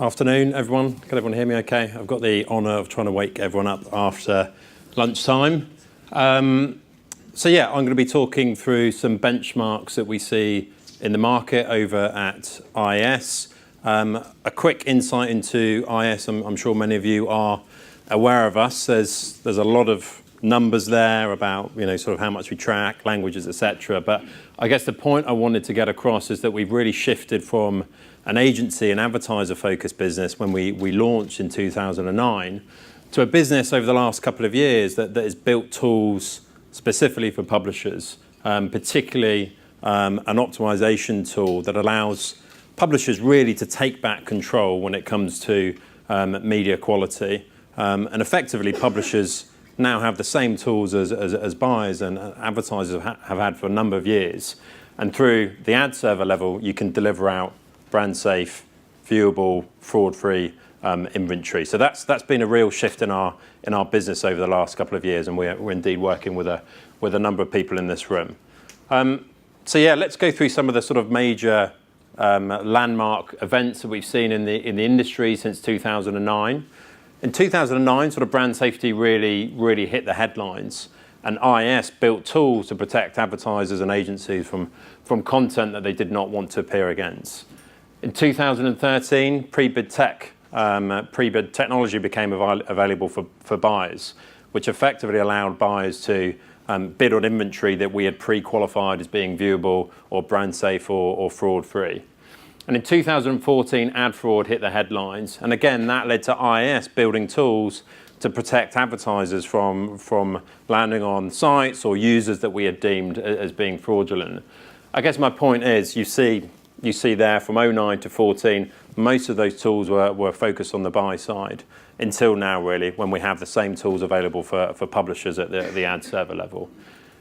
Afternoon, everyone. Can everyone hear me okay? I've got the honour of trying to wake everyone up after lunchtime. I'm going to be talking through some benchmarks that we see in the market over at IS. A quick insight into IS. I'm sure many of you are aware of us. There's a lot of numbers there about sort of how much we track, languages, etc. But I guess the point I wanted to get across is that we've really shifted from an agency and advertiser-focused business when we launched in 2009 to a business over the last couple of years that has built tools specifically for publishers, particularly an optimization tool that allows publishers really to take back control when it comes to media quality. And effectively, publishers now have the same tools as buyers and advertisers have had for a number of years. And through the ad server level, you can deliver out brand safe, viewable, fraud-free inventory. So that's been a real shift in our business over the last couple of years, and we're indeed working with a number of people in this room. Let's go through some of the sort of major landmark events that we've seen in the industry since 2009. In 2009, sort of brand safety really hit the headlines, and IS built tools to protect advertisers and agencies from content that they did not want to appear against. In 2013, pre-bid technology became available for buyers, which effectively allowed buyers to bid on inventory that we had pre-qualified as being viewable or brand safe or fraud-free. And in 2014, ad fraud hit the headlines, and again that led to IS building tools to protect advertisers from landing on sites or users that we had deemed as being fraudulent. I guess my point is, you see there from 09 to 14, most of those tools were focused on the buy side until now, really, when we have the same tools available for publishers at the ad server level.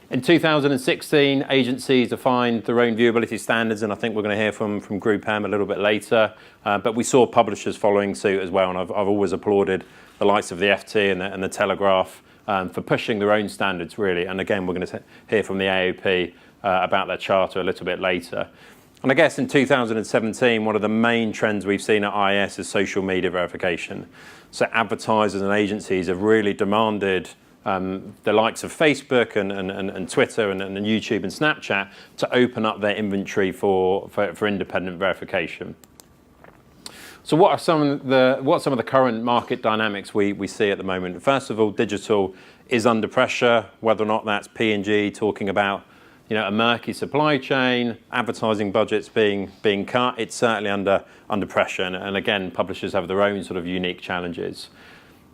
In 2016, agencies defined their own viewability standards, and I think we're going to hear from Group M a little bit later. But we saw publishers following suit as well, and I've always applauded the likes of the FT and the Telegraph for pushing their own standards, really. And again, we're going to hear from the AOP about their charter a little bit later. And I guess in 2017, one of the main trends we've seen at IS is social media verification. So advertisers and agencies have really demanded the likes of Facebook and Twitter and YouTube and Snapchat to open up their inventory for independent verification. So what are some of the current market dynamics we see at the moment? First of all, digital is under pressure, whether or not that's P&G talking about a murky supply chain, advertising budgets being cut. It's certainly under pressure, and again, publishers have their own sort of unique challenges.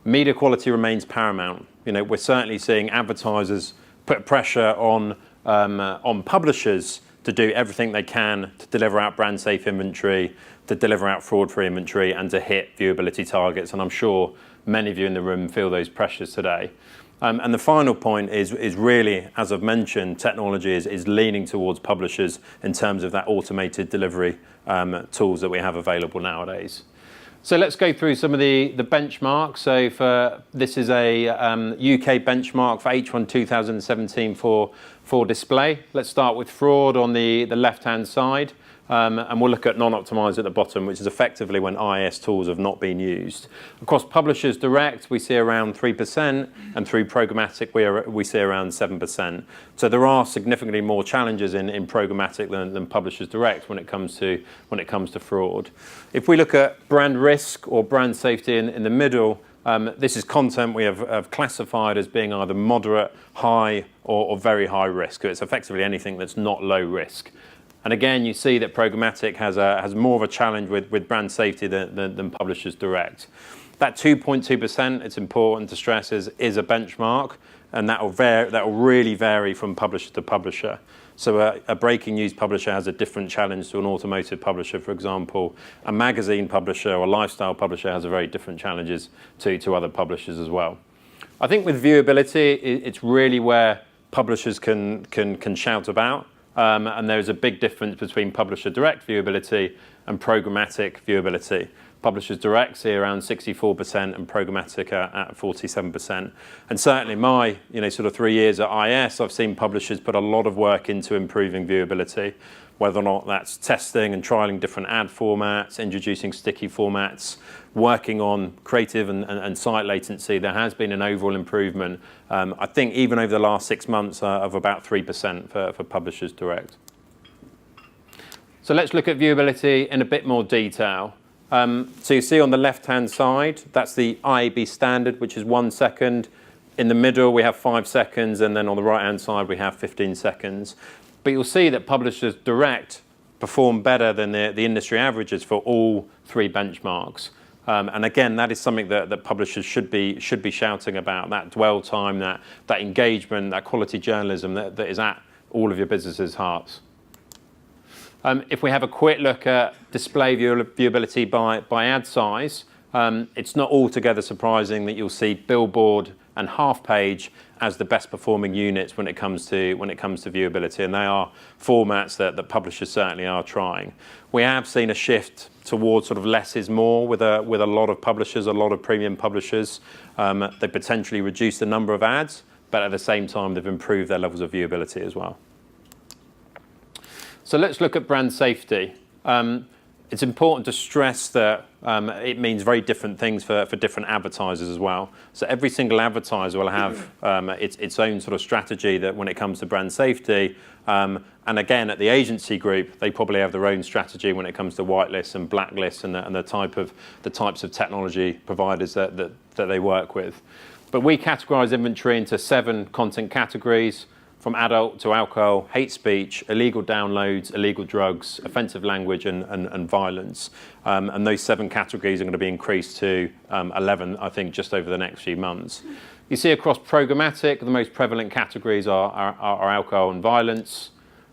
Media quality remains paramount. We're certainly seeing advertisers put pressure on publishers to do everything they can to deliver out brand safe inventory, to deliver out fraud-free inventory, and to hit viewability targets. And I'm sure many of you in the room feel those pressures today. And the final point is really, as I've mentioned, technology is leaning towards publishers in terms of that automated delivery tools that we have available nowadays. So let's go through some of the benchmarks. So this is a UK benchmark for H1 2017 for display. Let's start with fraud on the left-hand side. And we'll look at non-optimized at the bottom, which is effectively when IS tools have not been used. Across publishers direct, we see around 3%, and through programmatic, we see around 7%. So there are significantly more challenges in programmatic than publishers direct when it comes to fraud. If we look at brand risk or brand safety in the middle, this is content we have classified as being either moderate, high, or very high risk. It's effectively anything that's not low risk. And again, you see that programmatic has more of a challenge with brand safety than publishers direct. That 2.2%, it's important to stress, is a benchmark, and that will really vary from publisher to publisher. So a breaking news publisher has a different challenge to an automotive publisher, for example. A magazine publisher or lifestyle publisher has a very different challenges to other publishers as well. I think with viewability, it's really where publishers can shout about. And there's a big difference between publisher direct viewability and programmatic viewability. Publishers Direct see around 64% and programmatic at 47%. And certainly my, sort of 3 years at IS, I've seen publishers put a lot of work into improving viewability, whether or not that's testing and trialing different ad formats, introducing sticky formats, working on creative and site latency. There has been an overall improvement, I think even over the last 6 months, of about 3% for Publishers Direct. So let's look at viewability in a bit more detail. So you see on the left-hand side, that's the IAB standard, which is 1 second. In the middle, we have 5 seconds, and then on the right-hand side, we have 15 seconds. But you'll see that Publishers Direct perform better than the industry averages for all 3 benchmarks. And again, that is something that publishers should be shouting about, that dwell time, that engagement, that quality journalism that is at all of your businesses' hearts. If we have a quick look at display viewability by ad size, it's not altogether surprising that you'll see Billboard and Half Page as the best performing units when it comes to viewability, and they are formats that publishers certainly are trying. We have seen a shift towards sort of less is more with a lot of publishers, a lot of premium publishers. They potentially reduce the number of ads, but at the same time they've improved their levels of viewability as well. So let's look at brand safety. It's important to stress that it means very different things for different advertisers as well. So every single advertiser will have its own sort of strategy that when it comes to brand safety. And again, at the agency group, they probably have their own strategy when it comes to whitelists and blacklists and the types of technology providers that they work with. But we categorize inventory into 7 content categories, from adult to alcohol, hate speech, illegal downloads, illegal drugs, offensive language, and violence. And those 7 categories are going to be increased to 11, I think, just over the next few months. You see across programmatic, the most prevalent categories are alcohol and violence.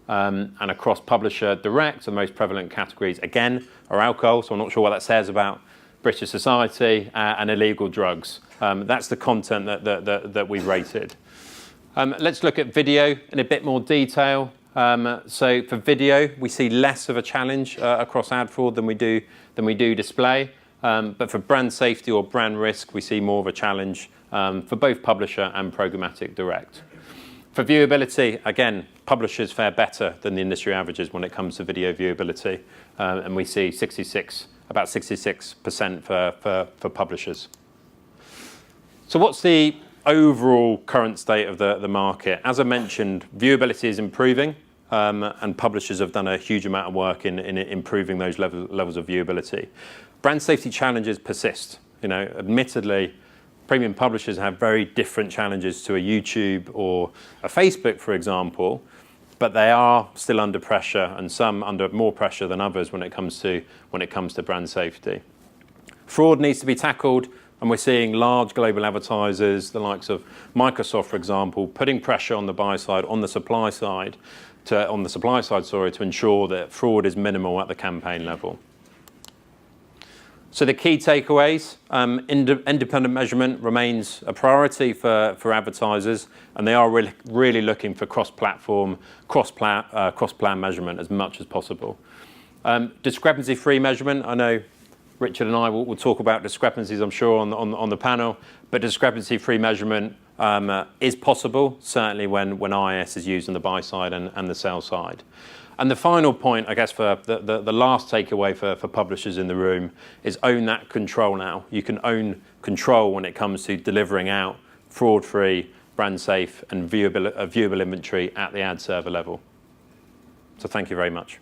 And across Publisher Direct, the most prevalent categories, again, are alcohol, so I'm not sure what that says about British society, and illegal drugs. That's the content that we've rated. Let's look at video in a bit more detail. So for video, we see less of a challenge across ad fraud than we do display. But for brand safety or brand risk, we see more of a challenge for both publisher and programmatic direct. For viewability, again, publishers fare better than the industry averages when it comes to video viewability, and we see about 66% for publishers. So what's the overall current state of the market? As I mentioned, viewability is improving, and publishers have done a huge amount of work in improving those levels of viewability. Brand safety challenges persist. Admittedly, premium publishers have very different challenges to a YouTube or a Facebook, for example, but they are still under pressure, and some under more pressure than others when it comes to brand safety. Fraud needs to be tackled. And we're seeing large global advertisers, the likes of Microsoft, for example, putting pressure on the buy side, on the supply side, to ensure that fraud is minimal at the campaign level. So the key takeaways: independent measurement remains a priority for advertisers, and they are really looking for cross-platform, cross-plan measurement as much as possible. Discrepancy-free measurement. I know Richard and I will talk about discrepancies, I'm sure, on the panel, but discrepancy-free measurement is possible, certainly when IS is used on the buy side and the sell side. And the final point, I guess, for the last takeaway for publishers in the room is own that control now. You can own control when it comes to delivering out fraud-free, brand-safe, and viewable inventory at the ad server level. So thank you very much.